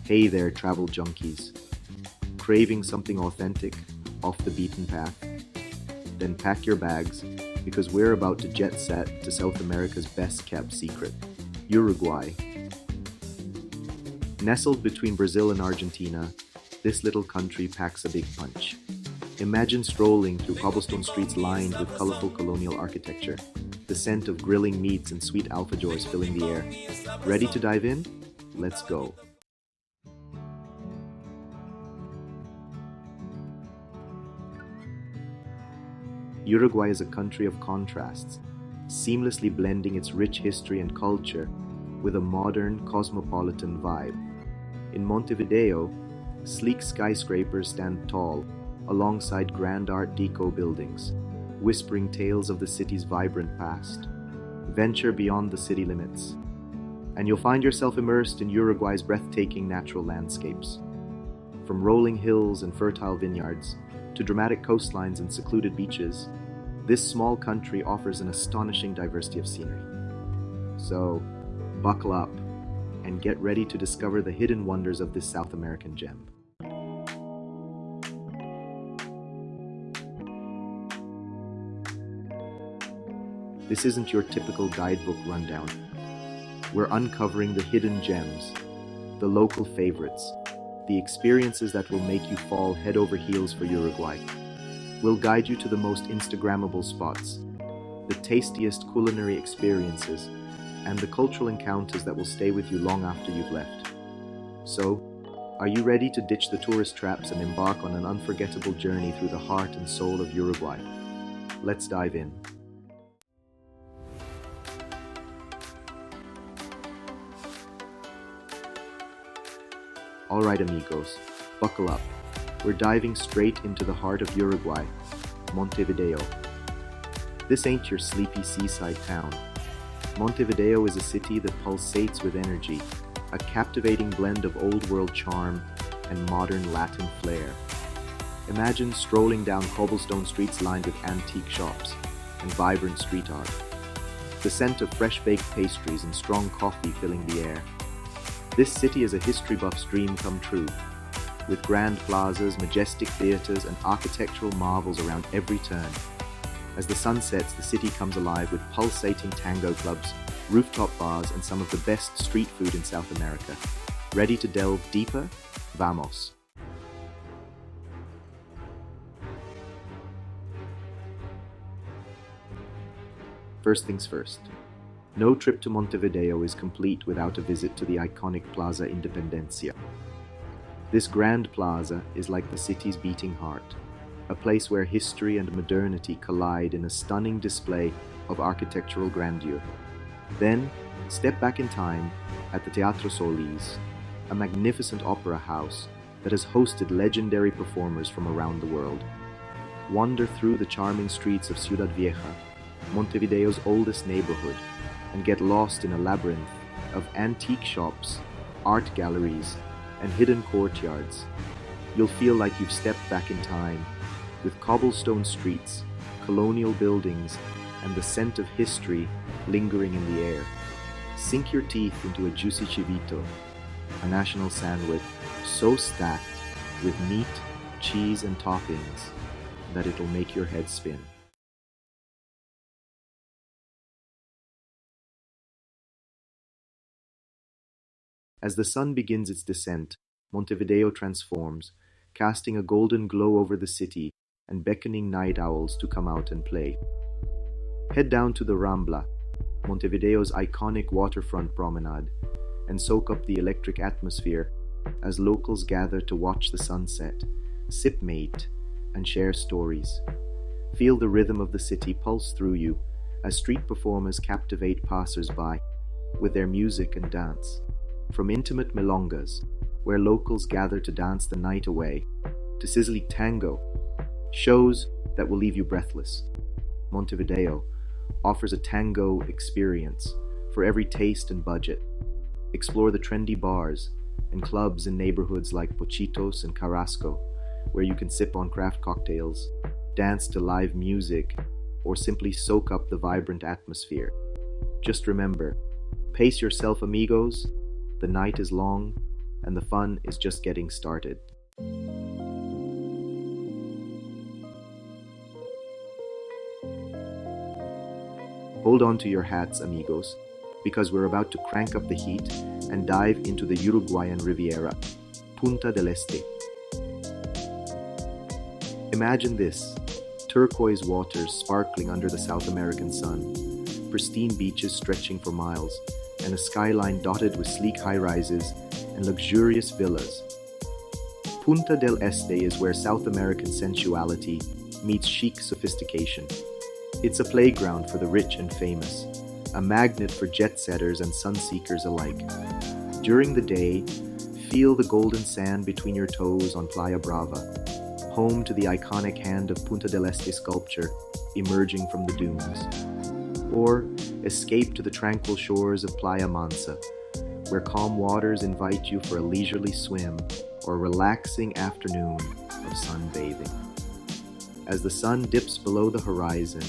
Hey there, travel junkies. Craving something authentic, off the beaten path? Then pack your bags, because we're about to jet set to South America's best kept secret, Uruguay. Nestled between Brazil and Argentina, this little country packs a big punch. Imagine strolling through cobblestone streets lined with colorful colonial architecture, the scent of grilling meats and sweet alfajors filling the air. Ready to dive in? Let's go. Uruguay is a country of contrasts, seamlessly blending its rich history and culture with a modern, cosmopolitan vibe. In Montevideo, sleek skyscrapers stand tall alongside grand Art Deco buildings, whispering tales of the city's vibrant past. Venture beyond the city limits, and you'll find yourself immersed in Uruguay's breathtaking natural landscapes. From rolling hills and fertile vineyards to dramatic coastlines and secluded beaches, this small country offers an astonishing diversity of scenery. So, buckle up and get ready to discover the hidden wonders of this South American gem. This isn't your typical guidebook rundown. We're uncovering the hidden gems, the local favorites, the experiences that will make you fall head over heels for Uruguay. We'll guide you to the most Instagrammable spots, the tastiest culinary experiences, and the cultural encounters that will stay with you long after you've left. So, are you ready to ditch the tourist traps and embark on an unforgettable journey through the heart and soul of Uruguay? Let's dive in. Alright amigos, buckle up. We're diving straight into the heart of Uruguay, Montevideo. This ain't your sleepy seaside town. Montevideo is a city that pulsates with energy, a captivating blend of old-world charm and modern Latin flair. Imagine strolling down cobblestone streets lined with antique shops and vibrant street art. The scent of fresh-baked pastries and strong coffee filling the air. This city is a history buff's dream come true, with grand plazas, majestic theaters, and architectural marvels around every turn. As the sun sets, the city comes alive with pulsating tango clubs, rooftop bars, and some of the best street food in South America. Ready to delve deeper? Vamos! First things first. No trip to Montevideo is complete without a visit to the iconic Plaza Independencia. This grand plaza is like the city's beating heart, a place where history and modernity collide in a stunning display of architectural grandeur. Then, step back in time at the Teatro Solis, a magnificent opera house that has hosted legendary performers from around the world. Wander through the charming streets of Ciudad Vieja, Montevideo's oldest neighborhood, and get lost in a labyrinth of antique shops, art galleries, and hidden courtyards. You'll feel like you've stepped back in time, with cobblestone streets, colonial buildings, and the scent of history lingering in the air. Sink your teeth into a juicy chivito, a national sandwich so stacked with meat, cheese, and toppings that it'll make your head spin. As the sun begins its descent, Montevideo transforms, casting a golden glow over the city and beckoning night owls to come out and play. Head down to the Rambla, Montevideo's iconic waterfront promenade, and soak up the electric atmosphere as locals gather to watch the sunset, sip mate, and share stories. Feel the rhythm of the city pulse through you as street performers captivate passers-by with their music and dance. From intimate milongas, where locals gather to dance the night away, to sizzling tango, shows that will leave you breathless. Montevideo offers a tango experience for every taste and budget. Explore the trendy bars and clubs in neighborhoods like Pochitos and Carrasco, where you can sip on craft cocktails, dance to live music, or simply soak up the vibrant atmosphere. Just remember, pace yourself amigos, the night is long, and the fun is just getting started. Hold on to your hats, amigos, because we're about to crank up the heat and dive into the Uruguayan Riviera, Punta del Este. Imagine this: turquoise waters sparkling under the South American sun, pristine beaches stretching for miles, and a skyline dotted with sleek high-rises and luxurious villas. Punta del Este is where South American sensuality meets chic sophistication. It's a playground for the rich and famous, a magnet for jet-setters and sun-seekers alike. During the day, feel the golden sand between your toes on Playa Brava, home to the iconic hand of Punta del Este sculpture emerging from the dunes. Or escape to the tranquil shores of Playa Mansa, where calm waters invite you for a leisurely swim or a relaxing afternoon of sunbathing. As the sun dips below the horizon,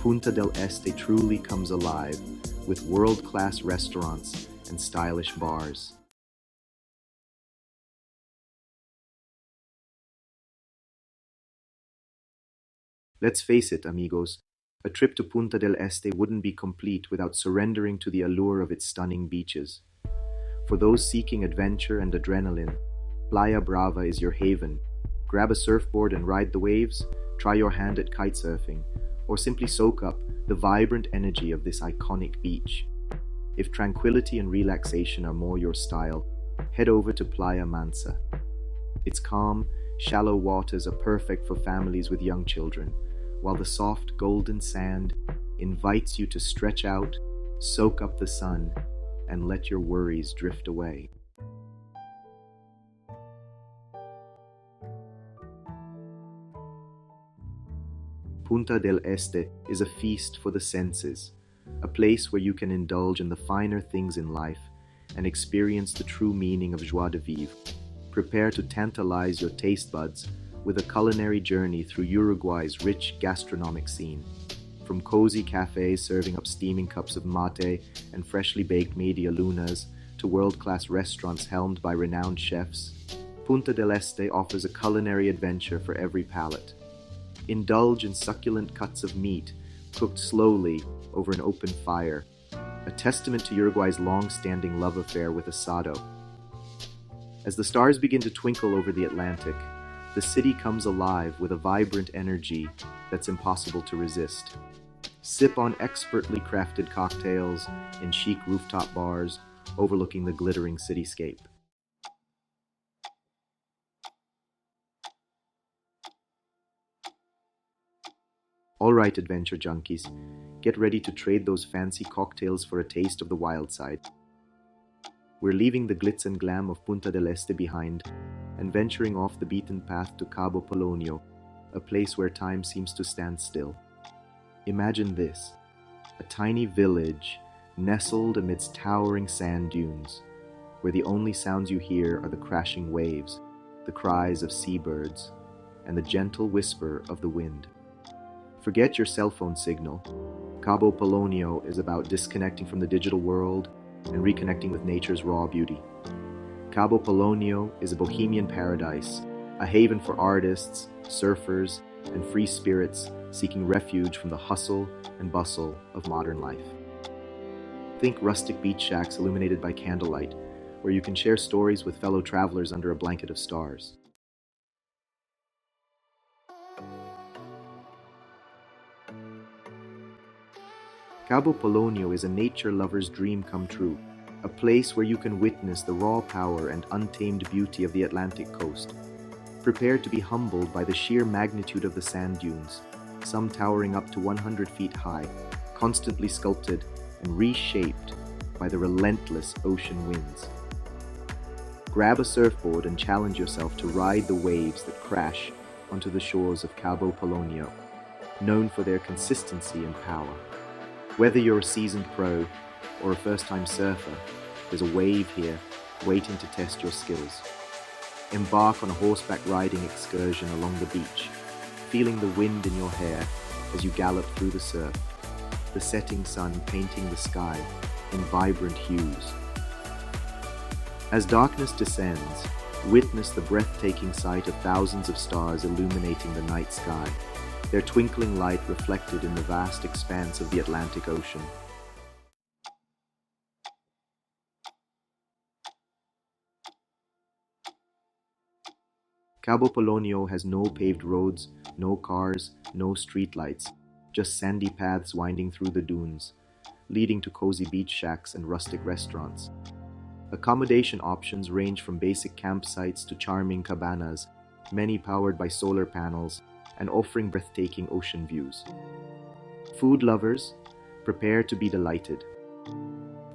Punta del Este truly comes alive with world-class restaurants and stylish bars. Let's face it, amigos, a trip to Punta del Este wouldn't be complete without surrendering to the allure of its stunning beaches. For those seeking adventure and adrenaline, Playa Brava is your haven. Grab a surfboard and ride the waves, try your hand at kitesurfing, or simply soak up the vibrant energy of this iconic beach. If tranquility and relaxation are more your style, head over to Playa Mansa. Its calm, shallow waters are perfect for families with young children, while the soft golden sand invites you to stretch out, soak up the sun, and let your worries drift away. Punta del Este is a feast for the senses, a place where you can indulge in the finer things in life and experience the true meaning of joie de vivre. Prepare to tantalize your taste buds with a culinary journey through Uruguay's rich gastronomic scene. From cozy cafes serving up steaming cups of mate and freshly baked media lunas to world-class restaurants helmed by renowned chefs, Punta del Este offers a culinary adventure for every palate. Indulge in succulent cuts of meat cooked slowly over an open fire, a testament to Uruguay's long-standing love affair with asado. As the stars begin to twinkle over the Atlantic, the city comes alive with a vibrant energy that's impossible to resist. Sip on expertly crafted cocktails in chic rooftop bars overlooking the glittering cityscape. All right, adventure junkies, get ready to trade those fancy cocktails for a taste of the wild side. We're leaving the glitz and glam of Punta del Este behind and venturing off the beaten path to Cabo Polonio, a place where time seems to stand still. Imagine this: a tiny village nestled amidst towering sand dunes, where the only sounds you hear are the crashing waves, the cries of seabirds, and the gentle whisper of the wind. Forget your cell phone signal. Cabo Polonio is about disconnecting from the digital world and reconnecting with nature's raw beauty. Cabo Polonio is a bohemian paradise, a haven for artists, surfers, and free spirits seeking refuge from the hustle and bustle of modern life. Think rustic beach shacks illuminated by candlelight, where you can share stories with fellow travelers under a blanket of stars. Cabo Polonio is a nature lover's dream come true, a place where you can witness the raw power and untamed beauty of the Atlantic coast. Prepare to be humbled by the sheer magnitude of the sand dunes, some towering up to 100 feet high, constantly sculpted and reshaped by the relentless ocean winds. Grab a surfboard and challenge yourself to ride the waves that crash onto the shores of Cabo Polonio, known for their consistency and power. Whether you're a seasoned pro or a first-time surfer, there's a wave here waiting to test your skills. Embark on a horseback riding excursion along the beach, feeling the wind in your hair as you gallop through the surf, the setting sun painting the sky in vibrant hues. As darkness descends, witness the breathtaking sight of thousands of stars illuminating the night sky, their twinkling light reflected in the vast expanse of the Atlantic Ocean. Cabo Polonio has no paved roads, no cars, no streetlights, just sandy paths winding through the dunes, leading to cozy beach shacks and rustic restaurants. Accommodation options range from basic campsites to charming cabanas, many powered by solar panels and offering breathtaking ocean views. Food lovers, prepare to be delighted.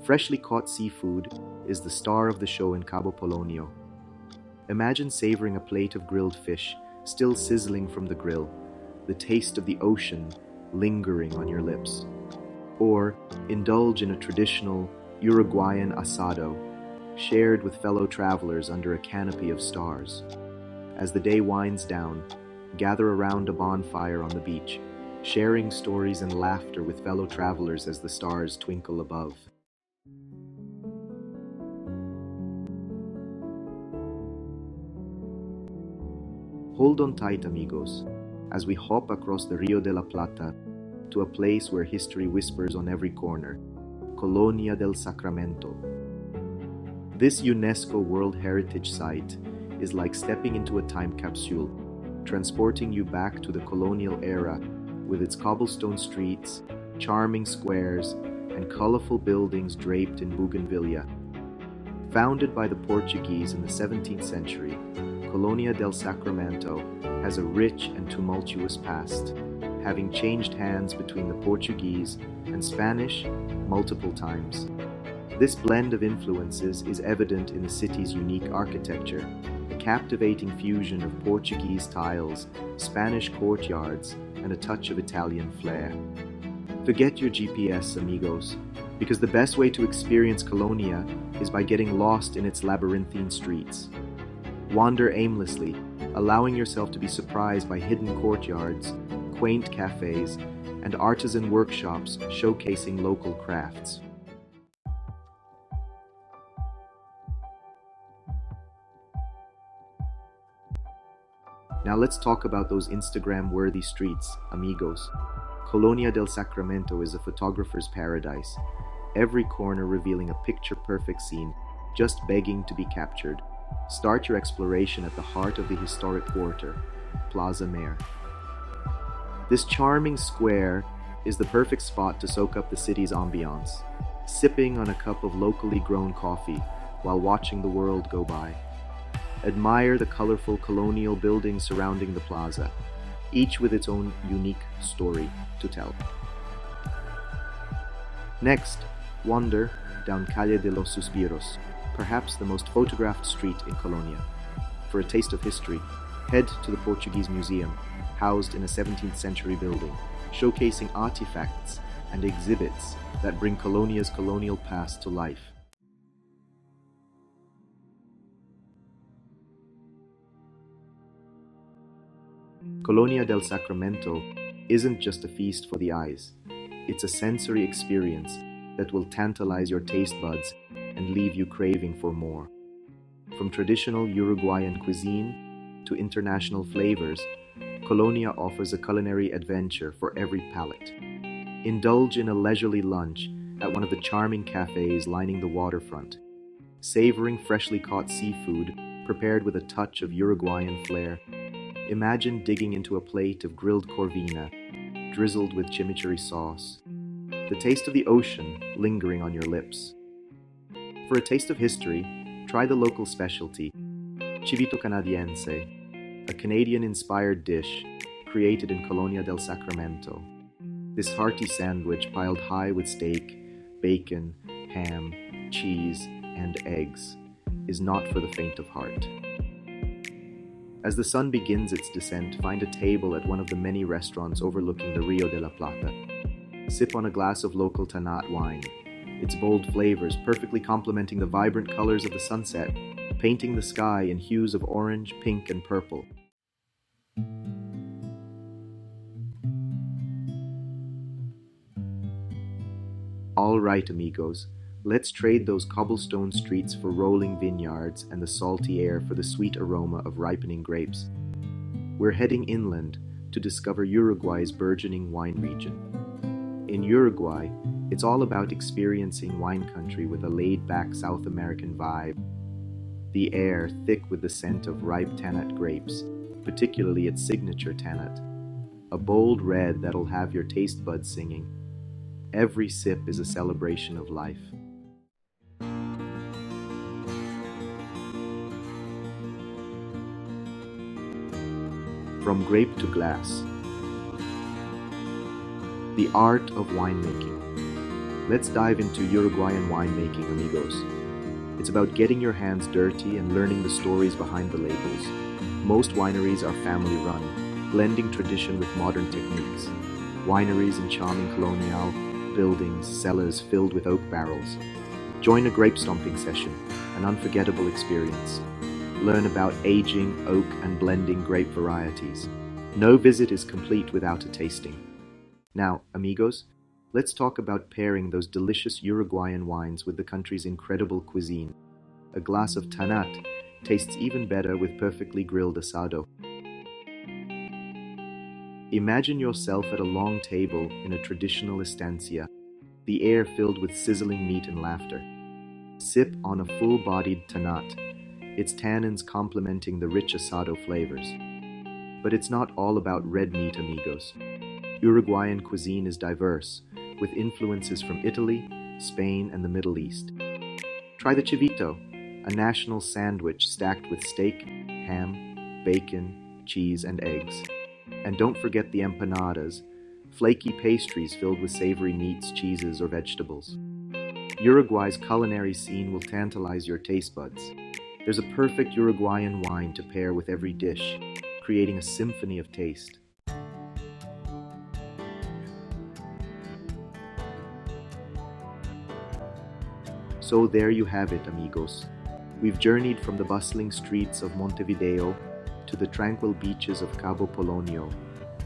Freshly caught seafood is the star of the show in Cabo Polonio. Imagine savoring a plate of grilled fish, still sizzling from the grill, the taste of the ocean lingering on your lips. Or indulge in a traditional Uruguayan asado, shared with fellow travelers under a canopy of stars. As the day winds down, gather around a bonfire on the beach, sharing stories and laughter with fellow travelers as the stars twinkle above. Hold on tight, amigos, as we hop across the Rio de la Plata to a place where history whispers on every corner, Colonia del Sacramento. This UNESCO World Heritage Site is like stepping into a time capsule, transporting you back to the colonial era with its cobblestone streets, charming squares, and colorful buildings draped in bougainvillea. Founded by the Portuguese in the 17th century, Colonia del Sacramento has a rich and tumultuous past, having changed hands between the Portuguese and Spanish multiple times. This blend of influences is evident in the city's unique architecture, a captivating fusion of Portuguese tiles, Spanish courtyards, and a touch of Italian flair. Forget your GPS, amigos, because the best way to experience Colonia is by getting lost in its labyrinthine streets. Wander aimlessly, allowing yourself to be surprised by hidden courtyards, quaint cafes, and artisan workshops showcasing local crafts. Now let's talk about those Instagram-worthy streets, amigos. Colonia del Sacramento is a photographer's paradise, every corner revealing a picture-perfect scene, just begging to be captured. Start your exploration at the heart of the historic quarter, Plaza Mayor. This charming square is the perfect spot to soak up the city's ambiance, sipping on a cup of locally grown coffee while watching the world go by. Admire the colorful colonial buildings surrounding the plaza, each with its own unique story to tell. Next, wander down Calle de los Suspiros, perhaps the most photographed street in Colonia. For a taste of history, head to the Portuguese Museum, housed in a 17th century building, showcasing artifacts and exhibits that bring Colonia's colonial past to life. Colonia del Sacramento isn't just a feast for the eyes. It's a sensory experience that will tantalize your taste buds and leave you craving for more. From traditional Uruguayan cuisine to international flavors, Colonia offers a culinary adventure for every palate. Indulge in a leisurely lunch at one of the charming cafes lining the waterfront, savoring freshly caught seafood prepared with a touch of Uruguayan flair. Imagine digging into a plate of grilled corvina, drizzled with chimichurri sauce, the taste of the ocean lingering on your lips. For a taste of history, try the local specialty, Chivito Canadiense, a Canadian-inspired dish created in Colonia del Sacramento. This hearty sandwich piled high with steak, bacon, ham, cheese, and eggs is not for the faint of heart. As the sun begins its descent, find a table at one of the many restaurants overlooking the Rio de la Plata. Sip on a glass of local Tanat wine, its bold flavors perfectly complementing the vibrant colors of the sunset, painting the sky in hues of orange, pink, and purple. All right, amigos, Let's trade those cobblestone streets for rolling vineyards and the salty air for the sweet aroma of ripening grapes. We're heading inland to discover Uruguay's burgeoning wine region. In Uruguay, it's all about experiencing wine country with a laid-back South American vibe. The air thick with the scent of ripe Tannat grapes, particularly its signature Tannat. A bold red that'll have your taste buds singing. Every sip is a celebration of life. From grape to glass. The art of winemaking. Let's dive into Uruguayan winemaking, amigos. It's about getting your hands dirty and learning the stories behind the labels. Most wineries are family-run, blending tradition with modern techniques. Wineries in charming colonial buildings, cellars filled with oak barrels. Join a grape stomping session, an unforgettable experience. Learn about aging, oak, and blending grape varieties. No visit is complete without a tasting. Now, amigos, let's talk about pairing those delicious Uruguayan wines with the country's incredible cuisine. A glass of Tannat tastes even better with perfectly grilled asado. Imagine yourself at a long table in a traditional estancia, the air filled with sizzling meat and laughter. Sip on a full-bodied Tannat, its tannins complementing the rich asado flavors. But it's not all about red meat, amigos. Uruguayan cuisine is diverse, with influences from Italy, Spain, and the Middle East. Try the chivito, a national sandwich stacked with steak, ham, bacon, cheese, and eggs. And don't forget the empanadas, flaky pastries filled with savory meats, cheeses, or vegetables. Uruguay's culinary scene will tantalize your taste buds. There's a perfect Uruguayan wine to pair with every dish, creating a symphony of taste. So there you have it, amigos. We've journeyed from the bustling streets of Montevideo to the tranquil beaches of Cabo Polonio,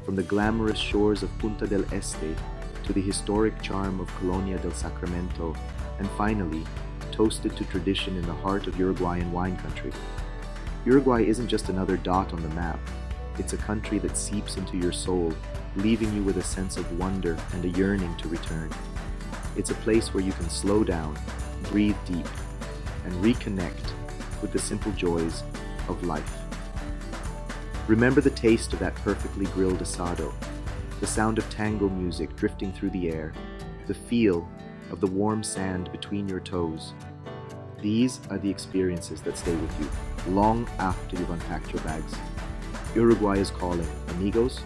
from the glamorous shores of Punta del Este to the historic charm of Colonia del Sacramento, and finally, toasted to tradition in the heart of Uruguayan wine country. Uruguay isn't just another dot on the map. It's a country that seeps into your soul, leaving you with a sense of wonder and a yearning to return. It's a place where you can slow down, breathe deep, and reconnect with the simple joys of life. Remember the taste of that perfectly grilled asado, the sound of tango music drifting through the air, the feel of the warm sand between your toes. These are the experiences that stay with you long after you've unpacked your bags. Uruguay is calling. Amigos,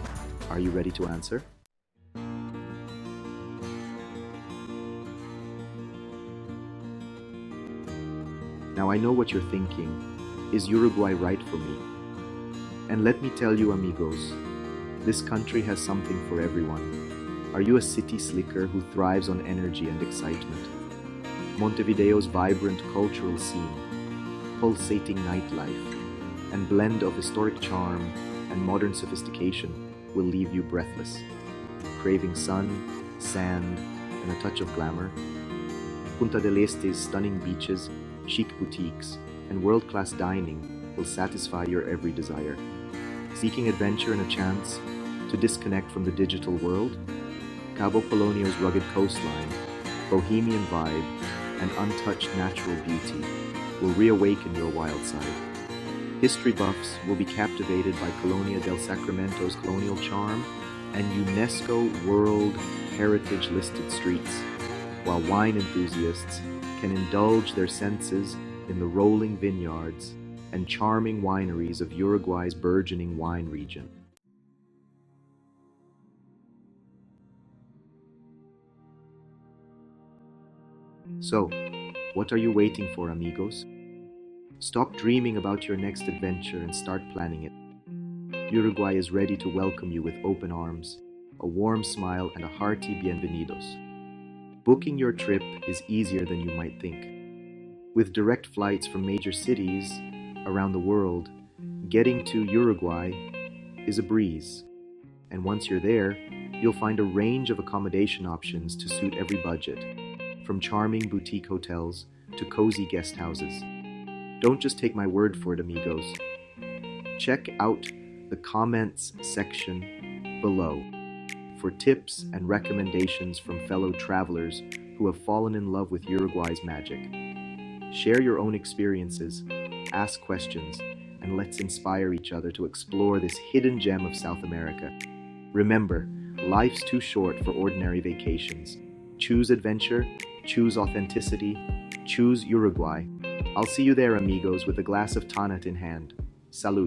are you ready to answer? Now I know what you're thinking. Is Uruguay right for me? And let me tell you, amigos, this country has something for everyone. Are you a city slicker who thrives on energy and excitement? Montevideo's vibrant cultural scene, pulsating nightlife, and blend of historic charm and modern sophistication will leave you breathless. Craving sun, sand, and a touch of glamour? Punta del Este's stunning beaches, chic boutiques, and world-class dining will satisfy your every desire. Seeking adventure and a chance to disconnect from the digital world? Cabo Polonio's rugged coastline, bohemian vibe, and untouched natural beauty will reawaken your wild side. History buffs will be captivated by Colonia del Sacramento's colonial charm and UNESCO World Heritage listed streets, while wine enthusiasts can indulge their senses in the rolling vineyards and charming wineries of Uruguay's burgeoning wine region. So, what are you waiting for, amigos? Stop dreaming about your next adventure and start planning it. Uruguay is ready to welcome you with open arms, a warm smile, and a hearty bienvenidos. Booking your trip is easier than you might think. With direct flights from major cities around the world, getting to Uruguay is a breeze. And once you're there, you'll find a range of accommodation options to suit every budget. from charming boutique hotels to cozy guest houses. Don't just take my word for it, amigos. Check out the comments section below for tips and recommendations from fellow travelers who have fallen in love with Uruguay's magic. Share your own experiences, ask questions, and let's inspire each other to explore this hidden gem of South America. Remember, life's too short for ordinary vacations. Choose adventure, choose authenticity, choose Uruguay. I'll see you there, amigos, with a glass of tannat in hand. Salud.